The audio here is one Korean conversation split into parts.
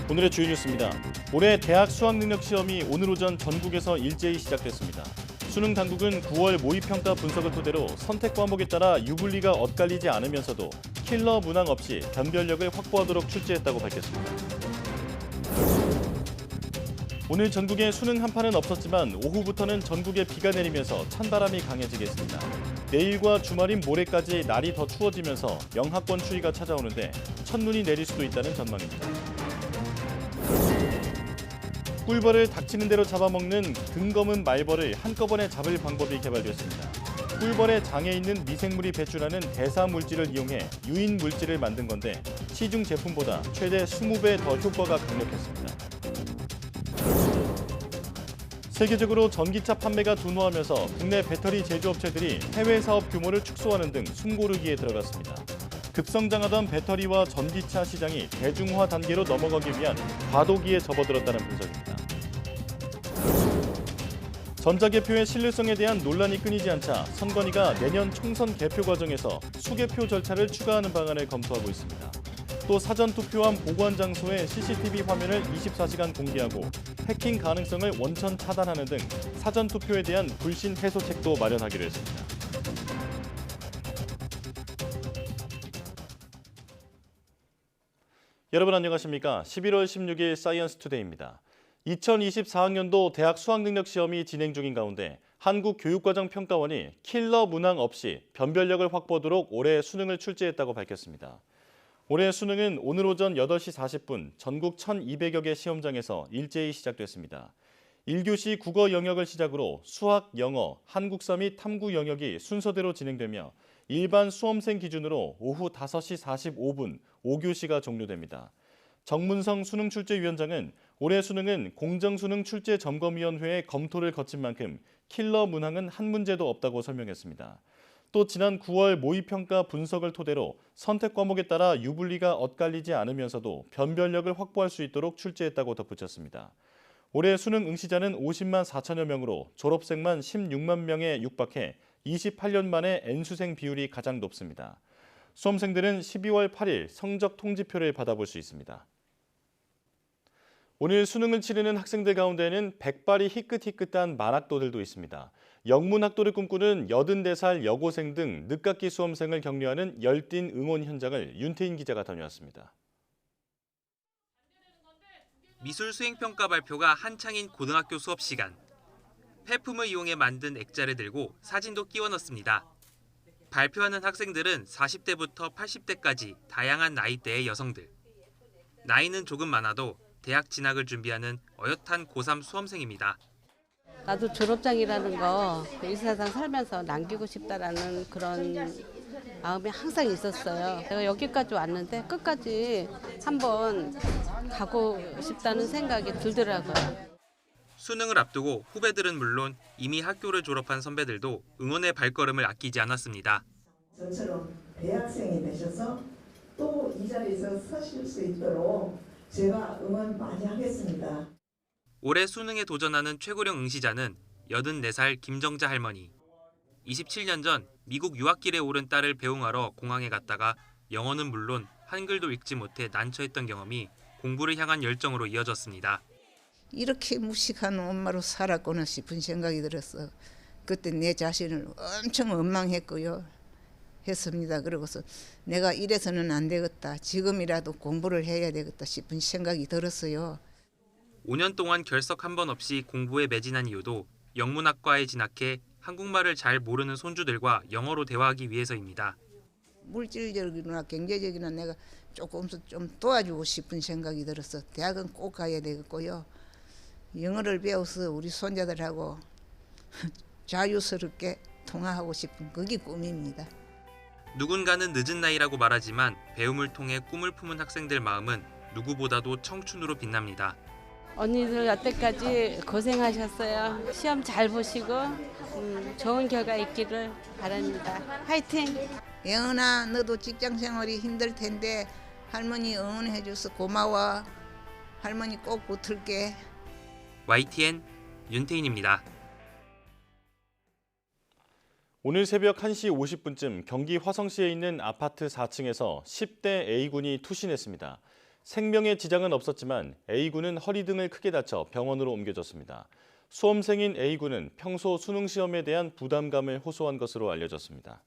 오늘의 주요 뉴스입니다. 올해 대학 수학능력 시험이 오늘 오전 전국에서 일제히 시작됐습니다. 수능 당국은 9월 모의평가 분석을 토대로 선택 과목에 따라 유불리가 엇갈리지 않으면서도 킬러 문항 없이 변별력을 확보하도록 출제했다고 밝혔습니다. 오늘 전국에 수능 한파는 없었지만 오후부터는 전국에 비가 내리면서 찬바람이 강해지겠습니다. 내일과 주말인 모레까지 날이 더 추워지면서 영하권 추위가 찾아오는데 첫눈이 내릴 수도 있다는 전망입니다. 꿀벌을 닥치는 대로 잡아먹는 금검은 말벌을 한꺼번에 잡을 방법이 개발됐습니다. 꿀벌의 장에 있는 미생물이 배출하는 대사 물질을 이용해 유인 물질을 만든 건데 시중 제품보다 최대 20배 더 효과가 강력했습니다. 세계적으로 전기차 판매가 둔화하면서 국내 배터리 제조업체들이 해외 사업 규모를 축소하는 등 숨고르기에 들어갔습니다. 급성장하던 배터리와 전기차 시장이 대중화 단계로 넘어가기 위한 과도기에 접어들었다는 분석입니다. 전자개표의 신뢰성에 대한 논란이 끊이지 않자 선관위가 내년 총선 개표 과정에서 수개표 절차를 추가하는 방안을 검토하고 있습니다. 또 사전투표함 보관 장소의 CCTV 화면을 24시간 공개하고 해킹 가능성을 원천 차단하는 등 사전투표에 대한 불신 해소책도 마련하기로 했습니다. 여러분 안녕하십니까? 11월 16일 사이언스 투데이입니다. 2024학년도 대학 수학능력 시험이 진행 중인 가운데 한국교육과정평가원이 킬러 문항 없이 변별력을 확보하도록 올해 수능을 출제했다고 밝혔습니다. 올해 수능은 오늘 오전 8시 40분 전국 1,200여 개 시험장에서 일제히 시작됐습니다. 1교시 국어 영역을 시작으로 수학, 영어, 한국사 및 탐구 영역이 순서대로 진행되며 일반 수험생 기준으로 오후 5시 45분 5교시가 종료됩니다. 정문성 수능출제위원장은 올해 수능은 공정수능출제점검위원회의 검토를 거친 만큼 킬러 문항은 한 문제도 없다고 설명했습니다. 또 지난 9월 모의평가 분석을 토대로 선택 과목에 따라 유불리가 엇갈리지 않으면서도 변별력을 확보할 수 있도록 출제했다고 덧붙였습니다. 올해 수능 응시자는 50만 4천여 명으로 졸업생만 16만 명에 육박해 28년 만에 N수생 비율이 가장 높습니다. 수험생들은 12월 8일 성적 통지표를 받아볼 수 있습니다. 오늘 수능을 치르는 학생들 가운데는 백발이 희끗희끗한 만학도들도 있습니다. 영문학도를 꿈꾸는 84살 여고생 등 늦깎이 수험생을 격려하는 열띤 응원 현장을 윤태인 기자가 다녀왔습니다. 미술 수행평가 발표가 한창인 고등학교 수업 시간. 폐품을 이용해 만든 액자를 들고 사진도 끼워 넣습니다. 발표하는 학생들은 40대부터 80대까지 다양한 나이대의 여성들. 나이는 조금 많아도 대학 진학을 준비하는 어엿한 고3 수험생입니다. 나도 졸업장이라는 거 이 세상 살면서 남기고 싶다라는 그런 마음이 항상 있었어요. 내가 여기까지 왔는데 끝까지 한번 가고 싶다는 생각이 들더라고요. 수능을 앞두고 후배들은 물론 이미 학교를 졸업한 선배들도 응원의 발걸음을 아끼지 않았습니다. 저처럼 대학생이 되셔서 또 이 자리에서 서실 수 있도록 제가 응원 많이 하겠습니다. 올해 수능에 도전하는 최고령 응시자는 84살 김정자 할머니. 27년 전 미국 유학길에 오른 딸을 배웅하러 공항에 갔다가 영어는 물론 한글도 읽지 못해 난처했던 경험이 공부를 향한 열정으로 이어졌습니다. 이렇게 무식한 엄마로 살았구나 싶은 생각이 들었어. 그때 내 자신을 엄청 원망했고요. 했습니다. 그러고서 내가 이래서는 안 되겠다. 지금이라도 공부를 해야 되겠다 싶은 생각이 들었어요. 5년 동안 결석 한 번 없이 공부에 매진한 이유도 영문학과에 진학해 한국말을 잘 모르는 손주들과 영어로 대화하기 위해서입니다. 물질적이나 경제적이나 내가 조금씩 좀 도와주고 싶은 생각이 들어서 대학은 꼭 가야 되겠고요. 영어를 배워서 우리 손자들하고 자유스럽게 통화하고 싶은 그게 꿈입니다. 누군가는 늦은 나이라고 말하지만 배움을 통해 꿈을 품은 학생들 마음은 누구보다도 청춘으로 빛납니다. 언니들 여태까지 고생하셨어요. 시험 잘 보시고 좋은 결과 있기를 바랍니다. 화이팅! 예은아, 너도 직장 생활이 힘들 텐데 할머니 응원해줘서 고마워. 할머니 꼭 붙을게. YTN 윤태인입니다. 오늘 새벽 1시 50분쯤 경기 화성시에 있는 아파트 4층에서 10대 A군이 투신했습니다. 생명에 지장은 없었지만 A군은 허리 등을 크게 다쳐 병원으로 옮겨졌습니다. 수험생인 A군은 평소 수능 시험에 대한 부담감을 호소한 것으로 알려졌습니다.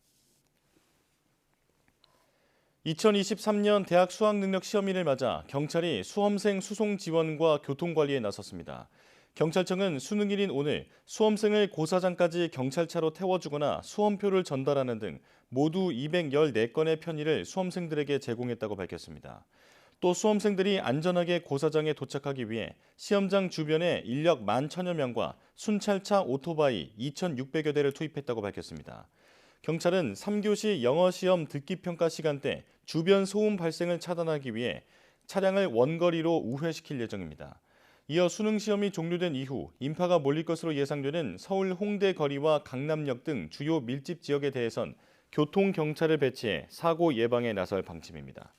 2023년 대학 수학능력 시험일을 맞아 경찰이 수험생 수송 지원과 교통관리에 나섰습니다. 경찰청은 수능일인 오늘 수험생을 고사장까지 경찰차로 태워주거나 수험표를 전달하는 등 모두 214건의 편의를 수험생들에게 제공했다고 밝혔습니다. 또 수험생들이 안전하게 고사장에 도착하기 위해 시험장 주변에 인력 11,000여 명과 순찰차 오토바이 2,600여 대를 투입했다고 밝혔습니다. 경찰은 3교시 영어시험 듣기평가 시간대 주변 소음 발생을 차단하기 위해 차량을 원거리로 우회시킬 예정입니다. 이어 수능시험이 종료된 이후 인파가 몰릴 것으로 예상되는 서울 홍대 거리와 강남역 등 주요 밀집 지역에 대해선 교통경찰을 배치해 사고 예방에 나설 방침입니다.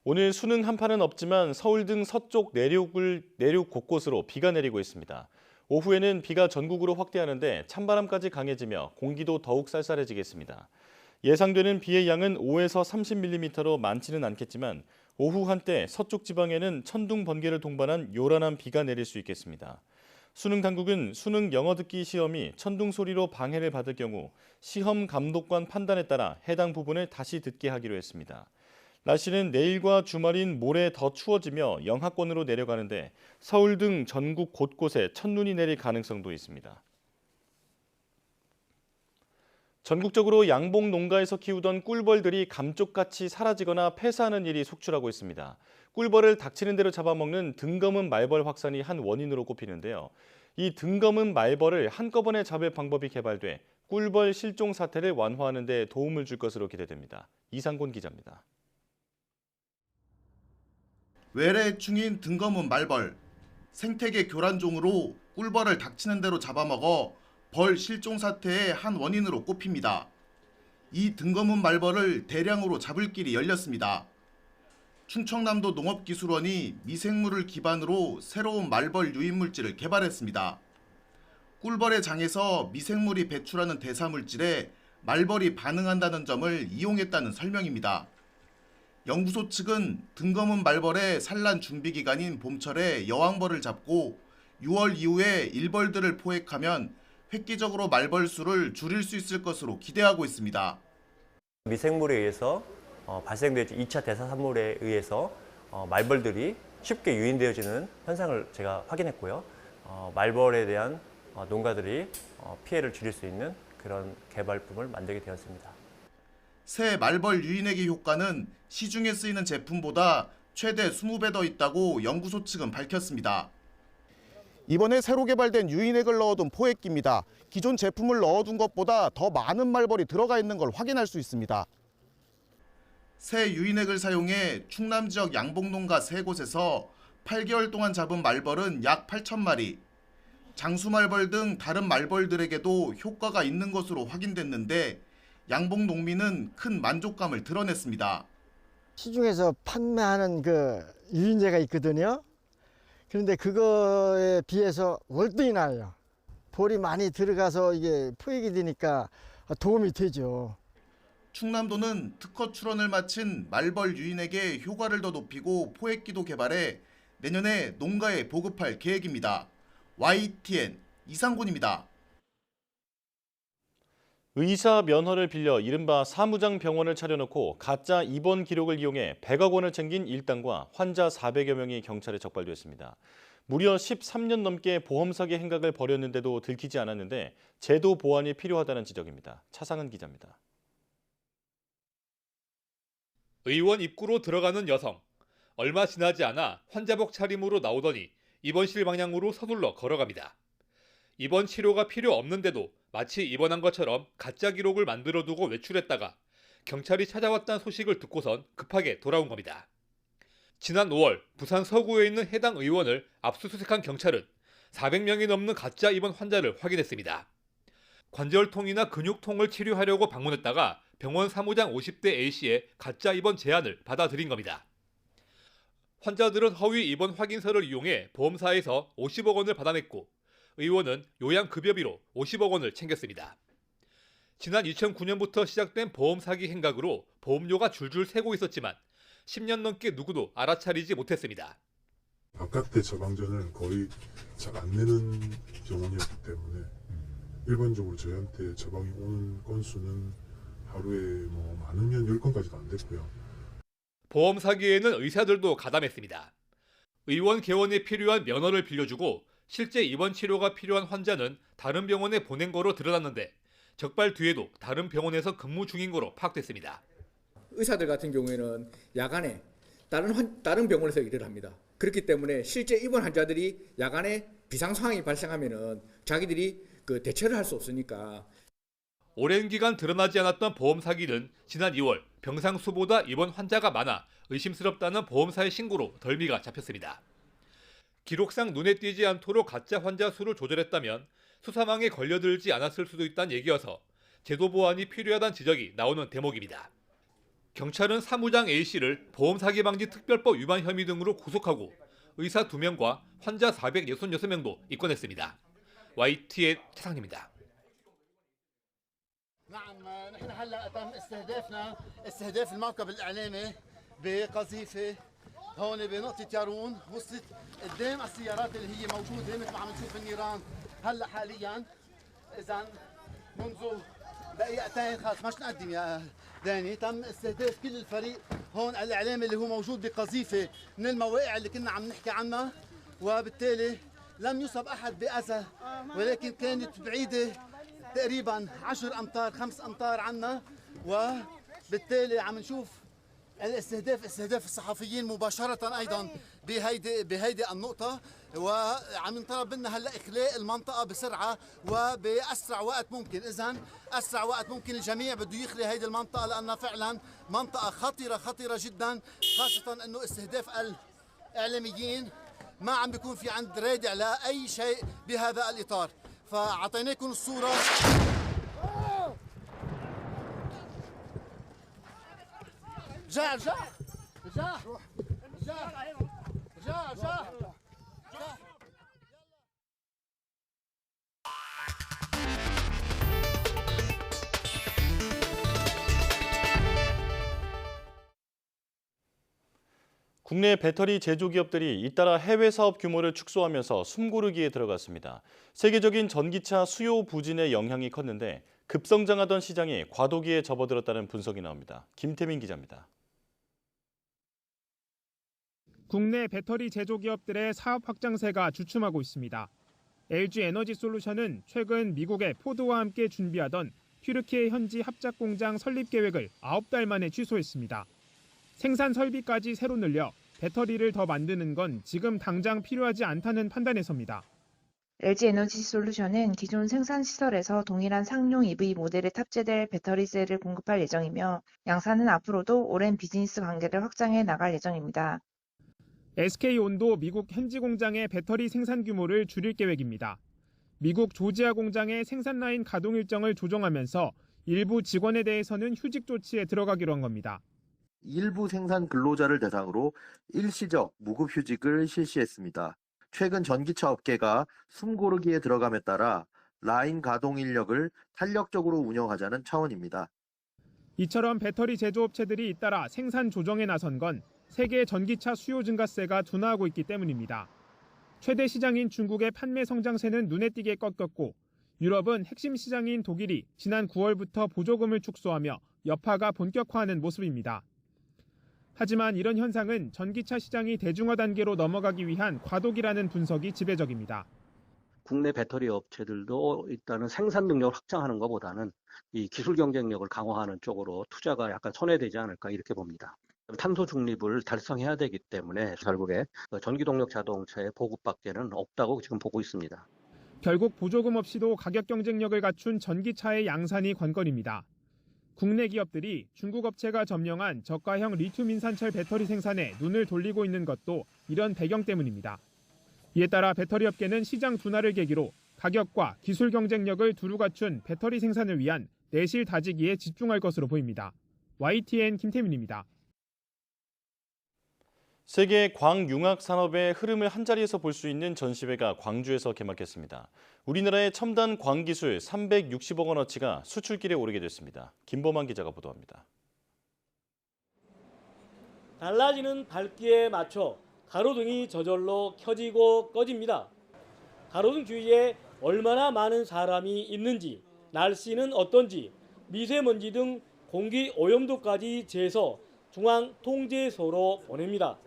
오늘 수능 한파는 없지만 서울 등 서쪽 내륙 곳곳으로 비가 내리고 있습니다. 오후에는 비가 전국으로 확대하는데 찬바람까지 강해지며 공기도 더욱 쌀쌀해지겠습니다. 예상되는 비의 양은 5에서 30mm로 많지는 않겠지만 오후 한때 서쪽 지방에는 천둥 번개를 동반한 요란한 비가 내릴 수 있겠습니다. 수능 당국은 수능 영어 듣기 시험이 천둥 소리로 방해를 받을 경우 시험 감독관 판단에 따라 해당 부분을 다시 듣게 하기로 했습니다. 날씨는 내일과 주말인 모레 더 추워지며 영하권으로 내려가는데 서울 등 전국 곳곳에 첫눈이 내릴 가능성도 있습니다. 전국적으로 양봉 농가에서 키우던 꿀벌들이 감쪽같이 사라지거나 폐사하는 일이 속출하고 있습니다. 꿀벌을 닥치는 대로 잡아먹는 등검은 말벌 확산이 한 원인으로 꼽히는데요. 이 등검은 말벌을 한꺼번에 잡을 방법이 개발돼 꿀벌 실종 사태를 완화하는 데 도움을 줄 것으로 기대됩니다. 이상곤 기자입니다. 외래충인 등검은 말벌, 생태계 교란종으로 꿀벌을 닥치는 대로 잡아먹어 벌 실종 사태의 한 원인으로 꼽힙니다. 이 등검은 말벌을 대량으로 잡을 길이 열렸습니다. 충청남도 농업기술원이 미생물을 기반으로 새로운 말벌 유인물질을 개발했습니다. 꿀벌의 장에서 미생물이 배출하는 대사물질에 말벌이 반응한다는 점을 이용했다는 설명입니다. 연구소 측은 등검은 말벌의 산란 준비 기간인 봄철에 여왕벌을 잡고 6월 이후에 일벌들을 포획하면 획기적으로 말벌 수를 줄일 수 있을 것으로 기대하고 있습니다. 미생물에 의해서 발생되는 2차 대사산물에 의해서 말벌들이 쉽게 유인되어지는 현상을 제가 확인했고요. 말벌에 대한 농가들이 피해를 줄일 수 있는 그런 개발품을 만들게 되었습니다. 새 말벌 유인액의 효과는 시중에 쓰이는 제품보다 최대 20배 더 있다고 연구소 측은 밝혔습니다. 이번에 새로 개발된 유인액을 넣어둔 포획기입니다. 기존 제품을 넣어둔 것보다 더 많은 말벌이 들어가 있는 걸 확인할 수 있습니다. 새 유인액을 사용해 충남 지역 양봉농가 3곳에서 8개월 동안 잡은 말벌은 약 8,000마리, 장수말벌 등 다른 말벌들에게도 효과가 있는 것으로 확인됐는데 양봉 농민은 큰 만족감을 드러냈습니다. 시중에서 판매하는 그 유인제가 있거든요. 그런데 그거에 비해서 월등히 나아요. 볼이 많이 들어가서 이게 포획이 되니까 도움이 되죠. 충남도는 특허 출원을 마친 말벌 유인액의 효과를 더 높이고 포획기도 개발해 내년에 농가에 보급할 계획입니다. YTN 이상곤입니다. 의사 면허를 빌려 이른바 사무장 병원을 차려놓고 가짜 입원 기록을 이용해 100억 원을 챙긴 일당과 환자 400여 명이 경찰에 적발됐습니다. 무려 13년 넘게 보험 사기 행각을 벌였는데도 들키지 않았는데 제도 보완이 필요하다는 지적입니다. 차상은 기자입니다. 의원 입구로 들어가는 여성. 얼마 지나지 않아 환자복 차림으로 나오더니 입원실 방향으로 서둘러 걸어갑니다. 입원 치료가 필요 없는데도 마치 입원한 것처럼 가짜 기록을 만들어두고 외출했다가 경찰이 찾아왔다는 소식을 듣고선 급하게 돌아온 겁니다. 지난 5월 부산 서구에 있는 해당 의원을 압수수색한 경찰은 400명이 넘는 가짜 입원 환자를 확인했습니다. 관절통이나 근육통을 치료하려고 방문했다가 병원 사무장 50대 A씨의 가짜 입원 제안을 받아들인 겁니다. 환자들은 허위 입원 확인서를 이용해 보험사에서 50억 원을 받아냈고 의원은 요양급여비로 50억 원을 챙겼습니다. 지난 2009년부터 시작된 보험 사기 행각으로 보험료가 줄줄 새고 있었지만 10년 넘게 누구도 알아차리지 못했습니다. 바깥의 처방전을 거의 잘 안 내는 병원이었기 때문에 일반적으로 저희한테 처방이 오는 건수는 하루에 뭐 많으면 10건까지도 안 됐고요. 보험 사기에는 의사들도 가담했습니다. 의원 개원에 필요한 면허를 빌려주고 실제 입원 치료가 필요한 환자는 다른 병원에 보낸 거로 드러났는데 적발 뒤에도 다른 병원에서 근무 중인 거로 파악됐습니다. 의사들 같은 경우에는 야간에 다른 병원에서 일을 합니다. 그렇기 때문에 실제 입원 환자들이 야간에 비상 상황이 발생하면은 자기들이 그 대처를 할 수 없으니까. 오랜 기간 드러나지 않았던 보험 사기는 지난 2월 병상수보다 입원 환자가 많아 의심스럽다는 보험사의 신고로 덜미가 잡혔습니다. 기록상 눈에 띄지 않도록 가짜 환자 수를 조절했다면 수사망에 걸려들지 않았을 수도 있다는 얘기여서 제도 보완이 필요하다는 지적이 나오는 대목입니다. 경찰은 사무장 A씨를 보험사기 방지 특별법 위반 혐의 등으로 구속하고 의사 2명과 환자 466명도 입건했습니다. YTN 최상입니다. نعم نحن هلا تم استهدافنا استهداف الموكب الاعلامي بقذيفه هون بنقطه يارون وصلت قدام السيارات اللي هي موجوده مثل ما عم نشوف النيران هلا حاليا اذا منذ دقيقتين خلص مش نقدم يا داني تم استهداف كل الفريق هون الاعلامي اللي هو موجود بقذيفه من المواقع اللي كنا عم نحكي عنها وبالتالي لم يصب احد باذى ولكن كانت بعيده تقريبا 10 أمتار 5 أمتار عنا وبالتالي عم نشوف استهداف الصحفيين مباشرة أيضا بهيدي النقطة وعم ينطلب منا هلا إخلاء المنطقة بسرعة وبأسرع وقت ممكن. إذن أسرع وقت ممكن الجميع بده يخلي هيدي المنطقة لأنها فعلا منطقة خطيرة جدا خاصة إنه استهداف الإعلاميين ما عم بيكون في عند رادع لأي شيء بهذا الإطار. فأعطيناكم الصورة رجع 국내 배터리 제조기업들이 잇따라 해외 사업 규모를 축소하면서 숨고르기에 들어갔습니다. 세계적인 전기차 수요 부진의 영향이 컸는데 급성장하던 시장이 과도기에 접어들었다는 분석이 나옵니다. 김태민 기자입니다. 국내 배터리 제조기업들의 사업 확장세가 주춤하고 있습니다. LG 에너지 솔루션은 최근 미국의 포드와 함께 준비하던 튀르키예 현지 합작 공장 설립 계획을 9달 만에 취소했습니다. 생산 설비까지 새로 늘려 배터리를 더 만드는 건 지금 당장 필요하지 않다는 판단에서입니다. LG 에너지 솔루션은 기존 생산 시설에서 동일한 상용 EV 모델에 탑재될 배터리 셀을 공급할 예정이며 양사는 앞으로도 오랜 비즈니스 관계를 확장해 나갈 예정입니다. SK온도 미국 현지 공장의 배터리 생산 규모를 줄일 계획입니다. 미국 조지아 공장의 생산 라인 가동 일정을 조정하면서 일부 직원에 대해서는 휴직 조치에 들어가기로 한 겁니다. 일부 생산 근로자를 대상으로 일시적 무급 휴직을 실시했습니다. 최근 전기차 업계가 숨고르기에 들어감에 따라 라인 가동 인력을 탄력적으로 운영하자는 차원입니다. 이처럼 배터리 제조업체들이 잇따라 생산 조정에 나선 건 세계 전기차 수요 증가세가 둔화하고 있기 때문입니다. 최대 시장인 중국의 판매 성장세는 눈에 띄게 꺾였고 유럽은 핵심 시장인 독일이 지난 9월부터 보조금을 축소하며 여파가 본격화하는 모습입니다. 하지만 이런 현상은 전기차 시장이 대중화 단계로 넘어가기 위한 과도기라는 분석이 지배적입니다. 국내 배터리 업체들도 일단은 생산 능력을 확장하는 것보다는 이 기술 경쟁력을 강화하는 쪽으로 투자가 약간 선회되지 않을까 이렇게 봅니다. 탄소 중립을 달성해야 되기 때문에 결국에 전기동력 자동차의 보급밖에는 없다고 지금 보고 있습니다. 결국 보조금 없이도 가격 경쟁력을 갖춘 전기차의 양산이 관건입니다. 국내 기업들이 중국 업체가 점령한 저가형 리튬 인산철 배터리 생산에 눈을 돌리고 있는 것도 이런 배경 때문입니다. 이에 따라 배터리 업계는 시장 둔화를 계기로 가격과 기술 경쟁력을 두루 갖춘 배터리 생산을 위한 내실 다지기에 집중할 것으로 보입니다. YTN 김태민입니다. 세계 광융합 산업의 흐름을 한자리에서 볼 수 있는 전시회가 광주에서 개막했습니다. 우리나라의 첨단 광기술 360억 원어치가 수출길에 오르게 됐습니다. 김범한 기자가 보도합니다. 달라지는 밝기에 맞춰 가로등이 저절로 켜지고 꺼집니다. 가로등 주위에 얼마나 많은 사람이 있는지, 날씨는 어떤지, 미세먼지 등 공기 오염도까지 재서 중앙 통제소로 보냅니다.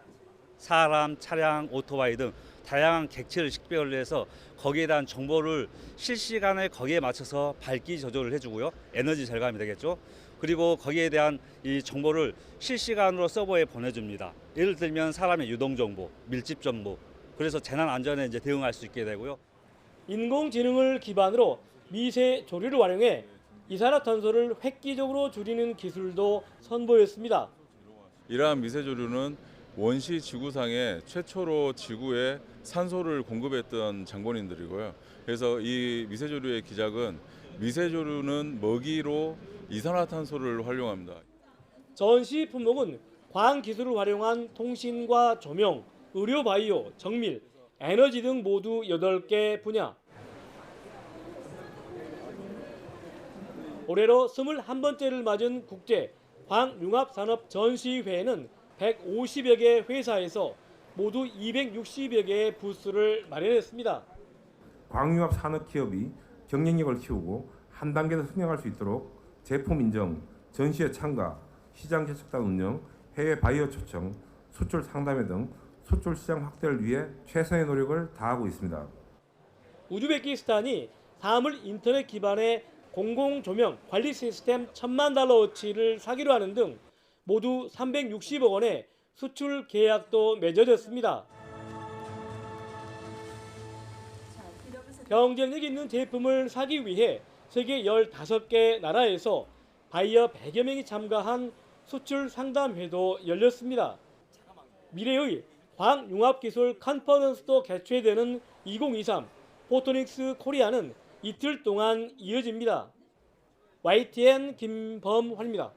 사람, 차량, 오토바이 등 다양한 객체를 식별을 해서 거기에 대한 정보를 실시간에 거기에 맞춰서 밝기 조절을 해주고요. 에너지 절감이 되겠죠. 그리고 거기에 대한 이 정보를 실시간으로 서버에 보내줍니다. 예를 들면 사람의 유동 정보, 밀집 정보, 그래서 재난 안전에 이제 대응할 수 있게 되고요. 인공지능을 기반으로 미세 조류를 활용해 이산화탄소를 획기적으로 줄이는 기술도 선보였습니다. 이러한 미세조류는 원시 지구상에 최초로 지구에 산소를 공급했던 장본인들이고요. 그래서 이 미세조류의 기작은 미세조류는 먹이로 이산화탄소를 활용합니다. 전시 품목은 광기술을 활용한 통신과 조명, 의료 바이오, 정밀, 에너지 등 모두 8개 분야. 올해로 21번째를 맞은 국제 광융합산업 전시회에는 150여 개 회사에서 모두 260여 개의 부스를 마련했습니다. 광융합 산업 기업이 경쟁력을 키우고 한 단계 더 성장할 수 있도록 제품 인정, 전시회 참가, 시장 개척단 운영, 해외 바이어 초청, 수출 상담회 등 수출 시장 확대를 위해 최선의 노력을 다하고 있습니다. 우즈베키스탄이 사물 인터넷 기반의 공공조명 관리 시스템 1,000만 달러어치를 사기로 하는 등 모두 360억 원의 수출 계약도 맺어졌습니다. 경쟁력 있는 제품을 사기 위해 세계 15개 나라에서 바이어 100여 명이 참가한 수출 상담회도 열렸습니다. 미래의 광융합기술 컨퍼런스도 개최되는 2023 포토닉스 코리아는 이틀 동안 이어집니다. YTN 김범환입니다.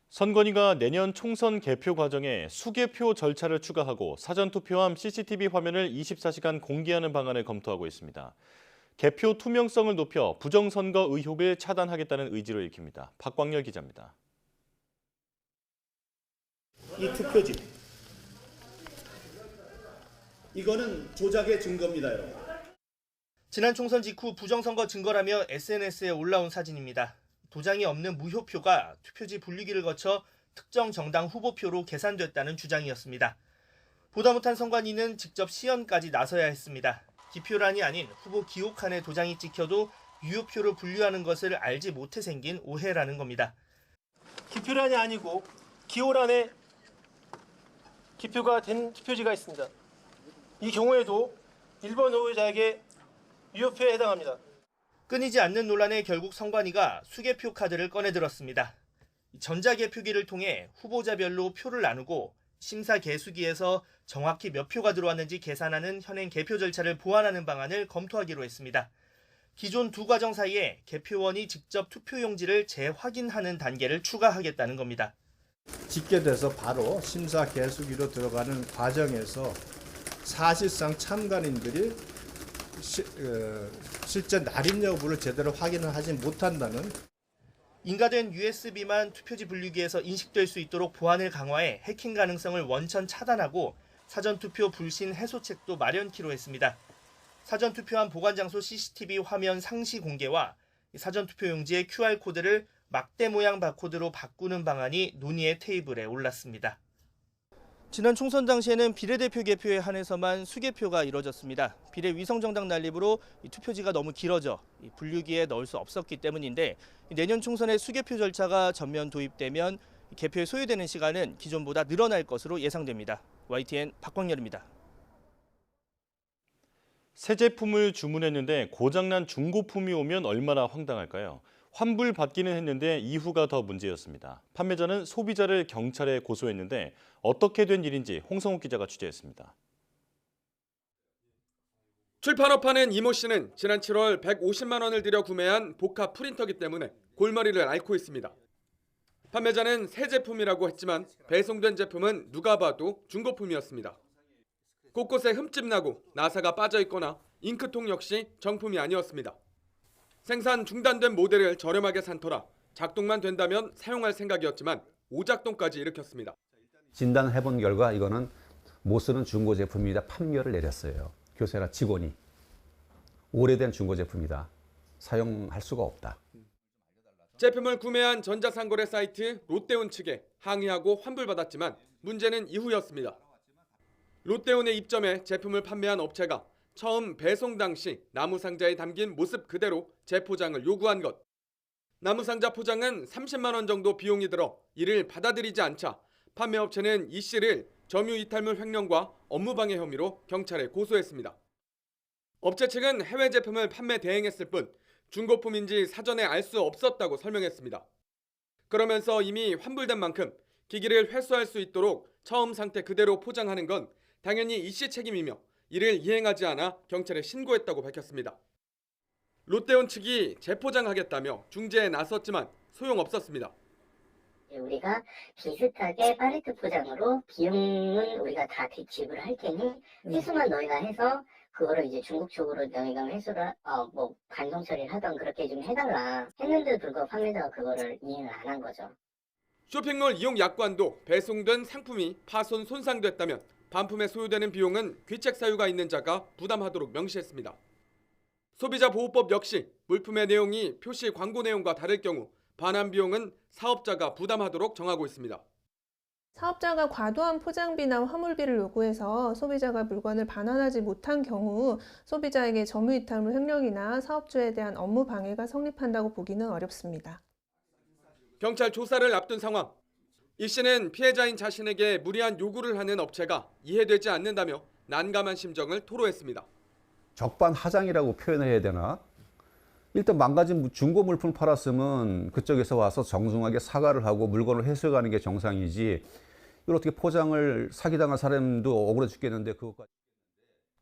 선관위가 내년 총선 개표 과정에 수개표 절차를 추가하고 사전투표함 CCTV 화면을 24시간 공개하는 방안을 검토하고 있습니다. 개표 투명성을 높여 부정선거 의혹을 차단하겠다는 의지를 읽힙니다. 박광열 기자입니다. 이 투표지, 이거는 조작의 증거입니다, 여러분. 지난 총선 직후 부정선거 증거라며 SNS에 올라온 사진입니다. 도장이 없는 무효표가 투표지 분리기를 거쳐 특정 정당 후보표로 계산됐다는 주장이었습니다. 보다 못한 선관위는 직접 시연까지 나서야 했습니다. 기표란이 아닌 후보 기호칸에 도장이 찍혀도 유효표로 분류하는 것을 알지 못해 생긴 오해라는 겁니다. 기표란이 아니고 기호란에 기표가 된 투표지가 있습니다. 이 경우에도 1번 후보자에게 유효표에 해당합니다. 끊이지 않는 논란에 결국 선관위가 수개표 카드를 꺼내들었습니다. 전자개표기를 통해 후보자별로 표를 나누고 심사 개수기에서 정확히 몇 표가 들어왔는지 계산하는 현행 개표 절차를 보완하는 방안을 검토하기로 했습니다. 기존 두 과정 사이에 개표원이 직접 투표용지를 재확인하는 단계를 추가하겠다는 겁니다. 집계돼서 바로 심사 개수기로 들어가는 과정에서 사실상 참관인들이 실제 날인 여부를 제대로 확인을 하지 못한다는. 인가된 USB만 투표지 분류기에서 인식될 수 있도록 보안을 강화해 해킹 가능성을 원천 차단하고 사전투표 불신 해소책도 마련키로 했습니다. 사전투표함 보관장소 CCTV 화면 상시 공개와 사전투표용지의 QR코드를 막대 모양 바코드로 바꾸는 방안이 논의의 테이블에 올랐습니다. 지난 총선 당시에는 비례대표 개표에 한해서만 수개표가 이뤄졌습니다. 비례 위성정당 난립으로 투표지가 너무 길어져 분류기에 넣을 수 없었기 때문인데 내년 총선의 수개표 절차가 전면 도입되면 개표에 소요되는 시간은 기존보다 늘어날 것으로 예상됩니다. YTN 박광열입니다. 새 제품을 주문했는데 고장난 중고품이 오면 얼마나 황당할까요? 환불받기는 했는데 이후가 더 문제였습니다. 판매자는 소비자를 경찰에 고소했는데 어떻게 된 일인지 홍성욱 기자가 취재했습니다. 출판업하는 이모 씨는 지난 7월 150만 원을 들여 구매한 복합 프린터기 때문에 골머리를 앓고 있습니다. 판매자는 새 제품이라고 했지만 배송된 제품은 누가 봐도 중고품이었습니다. 곳곳에 흠집 나고 나사가 빠져 있거나 잉크통 역시 정품이 아니었습니다. 생산 중단된 모델을 저렴하게 산 터라 작동만 된다면 사용할 생각이었지만 오작동까지 일으켰습니다. 진단해본 결과 이거는 못 쓰는 중고 제품이다 판결을 내렸어요. 교사나 직원이. 오래된 중고 제품이다. 사용할 수가 없다. 제품을 구매한 전자상거래 사이트 롯데온 측에 항의하고 환불받았지만 문제는 이후였습니다. 롯데온의 입점에 제품을 판매한 업체가 처음 배송 당시 나무상자에 담긴 모습 그대로 재포장을 요구한 것. 나무상자 포장은 30만 원 정도 비용이 들어 이를 받아들이지 않자 판매업체는 이 씨를 점유이탈물 횡령과 업무방해 혐의로 경찰에 고소했습니다. 업체 측은 해외 제품을 판매 대행했을 뿐 중고품인지 사전에 알 수 없었다고 설명했습니다. 그러면서 이미 환불된 만큼 기기를 회수할 수 있도록 처음 상태 그대로 포장하는 건 당연히 이 씨 책임이며 이를 이행하지 않아 경찰에 신고했다고 밝혔습니다. 롯데온 측이 재포장하겠다며 중재에 나섰지만 소용없었습니다. 우리가 비슷하게 팔레트 포장으로 비용은 우리가 다 지불할 테니 회수만 너희가 해서 그거를 이제 중국 쪽으로 너희가 회수를 반송 처리를 하던 그렇게 좀 해달라 했는데도 불구하고 판매자가 그거를 이행을 안 한 거죠. 쇼핑몰 이용 약관도 배송된 상품이 파손 손상됐다면 반품에 소요되는 비용은 귀책 사유가 있는 자가 부담하도록 명시했습니다. 소비자보호법 역시 물품의 내용이 표시 광고 내용과 다를 경우 반환 비용은 사업자가 부담하도록 정하고 있습니다. 사업자가 과도한 포장비나 화물비를 요구해서 소비자가 물건을 반환하지 못한 경우 소비자에게 점유이탈물 횡령이나 사업주에 대한 업무 방해가 성립한다고 보기는 어렵습니다. 경찰 조사를 앞둔 상황. 이 씨는 피해자인 자신에게 무리한 요구를 하는 업체가 이해되지 않는다며 난감한 심정을 토로했습니다. 적반하장이라고 표현을 해야 되나? 일단 망가진 중고 물품을 팔았으면 그쪽에서 와서 정중하게 사과를 하고 물건을 회수해가는 게 정상이지. 이걸 어떻게 포장을 사기당한 사람도 억울해 죽겠는데 그것까지.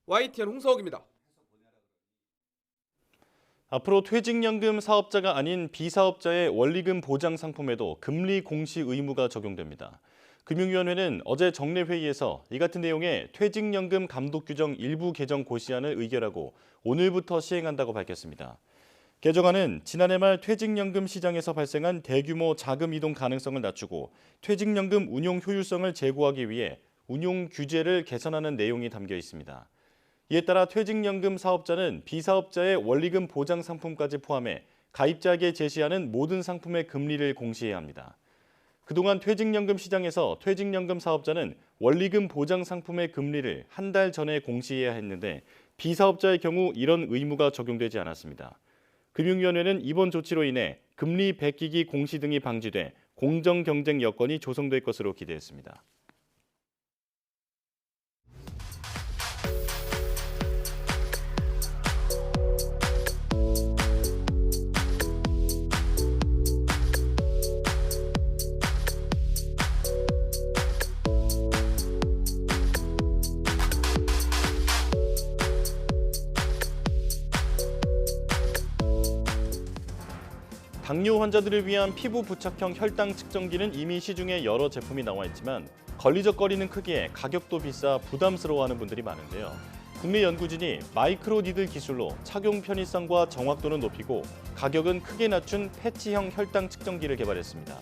YTN 홍서욱입니다. 앞으로 퇴직연금 사업자가 아닌 비사업자의 원리금 보장 상품에도 금리 공시 의무가 적용됩니다. 금융위원회는 어제 정례회의에서 이 같은 내용의 퇴직연금 감독규정 일부 개정 고시안을 의결하고 오늘부터 시행한다고 밝혔습니다. 개정안은 지난해 말 퇴직연금 시장에서 발생한 대규모 자금 이동 가능성을 낮추고 퇴직연금 운용 효율성을 제고하기 위해 운용 규제를 개선하는 내용이 담겨 있습니다. 이에 따라 퇴직연금 사업자는 비사업자의 원리금 보장 상품까지 포함해 가입자에게 제시하는 모든 상품의 금리를 공시해야 합니다. 그동안 퇴직연금 시장에서 퇴직연금 사업자는 원리금 보장 상품의 금리를 한 달 전에 공시해야 했는데 비사업자의 경우 이런 의무가 적용되지 않았습니다. 금융위원회는 이번 조치로 인해 금리 베끼기 공시 등이 방지돼 공정 경쟁 여건이 조성될 것으로 기대했습니다. 당뇨 환자들을 위한 피부 부착형 혈당 측정기는 이미 시중에 여러 제품이 나와 있지만 걸리적거리는 크기에 가격도 비싸 부담스러워하는 분들이 많은데요. 국내 연구진이 마이크로 니들 기술로 착용 편의성과 정확도는 높이고 가격은 크게 낮춘 패치형 혈당 측정기를 개발했습니다.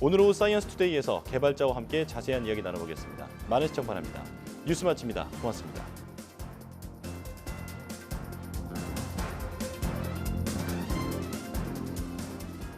오늘 오후 사이언스 투데이에서 개발자와 함께 자세한 이야기 나눠보겠습니다. 많은 시청 바랍니다. 뉴스 마칩니다. 고맙습니다.